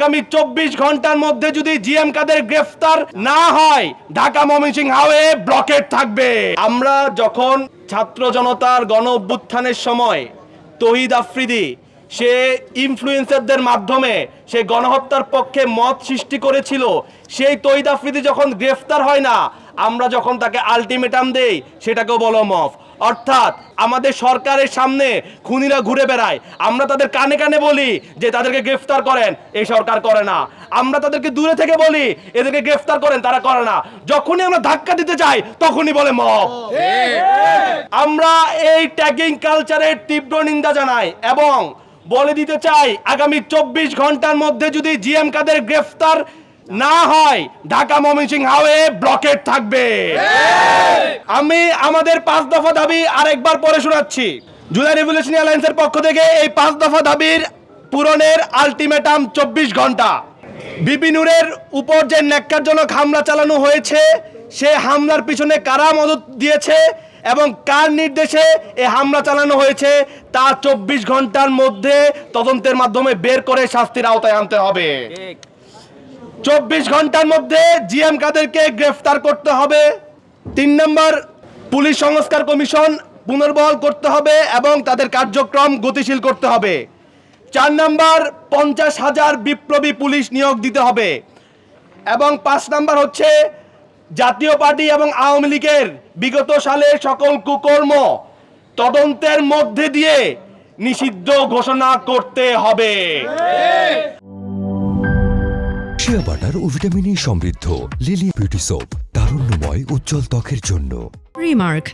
আগামী 24 ঘন্টার মধ্যে যদি জিএম কাদের গ্রেফতার না হয় ঢাকা ময়মনসিংহ হাইওয়ে ব্লকেট থাকবে। আমরা যখন ছাত্র জনতার গণ অভ্যুত্থানের সময় তৌহিদ আফ্রিদি সে ইনফ্লুয়েন্সারদের মাধ্যমে সে গণহত্যার পক্ষে মত সৃষ্টি করেছিল, সেই তৌহিদ আফ্রিদি যখন গ্রেফতার হয় না, আমরা যখন তাকে আলটিমেটাম দেই সেটাকেও বলো মফ। অর্থাৎ আমাদের সরকারের সামনে খুনিরা ঘুরে বেড়ায়, আমরা তাদের কানে কানে বলি যে তাদেরকে গ্রেফতার করেন, এই সরকার করে না। আমরা তাদেরকে দূরে থেকে বলি এদেরকে গ্রেফতার করেন, তারা করে না। যখনই আমরা ধাক্কা দিতে চাই তখনই বলে মফ। আমরা এই ট্যাগিং কালচারের তীব্র নিন্দা জানাই এবং বলে দিতে চাই আগামী 24 ঘন্টার মধ্যে যদি জিএম কাদের গ্রেফতার না হয় ঢাকা ময়মনসিংহ হাইওয়ে ব্লকেট থাকবে। আমি আমাদের 5 দফা দাবি আরেকবার পড়ে শোনাচ্ছি। জুলাই রেভলিউশনারি অ্যালায়েন্সের পক্ষ থেকে এই 5 দফা দাবির পূরণের আলটিমেটাম 24 ঘন্টা। বিপি নূরের উপর যে ন্যাক্কারজনক হামলা চালানো হয়েছে, সে হামলার পিছনে কারা মদত দিয়েছে এবং কার নির্দেশে এই হামলা চালানো হয়েছে তা 24 ঘন্টার মধ্যে তদন্তের মাধ্যমে বের করে শাস্তির আওতায় আনতে হবে। 24 ঘন্টার মধ্যে জিএম কাদেরকে গ্রেফতার করতে হবে। 3 নম্বর, পুলিশ সংস্কার কমিশন পুনর্বহাল করতে হবে এবং তাদের কার্যক্রম গতিশীল করতে হবে। 4 নম্বর, 50,000 বিপ্লবী পুলিশ নিয়োগ দিতে হবে। এবং 5 নম্বর হচ্ছে জাতীয় পার্টি এবং আওয়ামী লীগের বিগত সালের সকল কুকর্ম তদন্তের মধ্যে দিয়ে নিষিদ্ধ ঘোষণা করতে হবে। শিয়া বাটার ও ভিটামিন সমৃদ্ধ লিলি বিউটি সোপ, তারুণ্যময় উজ্জ্বল ত্বকের জন্য। রিমার্ক।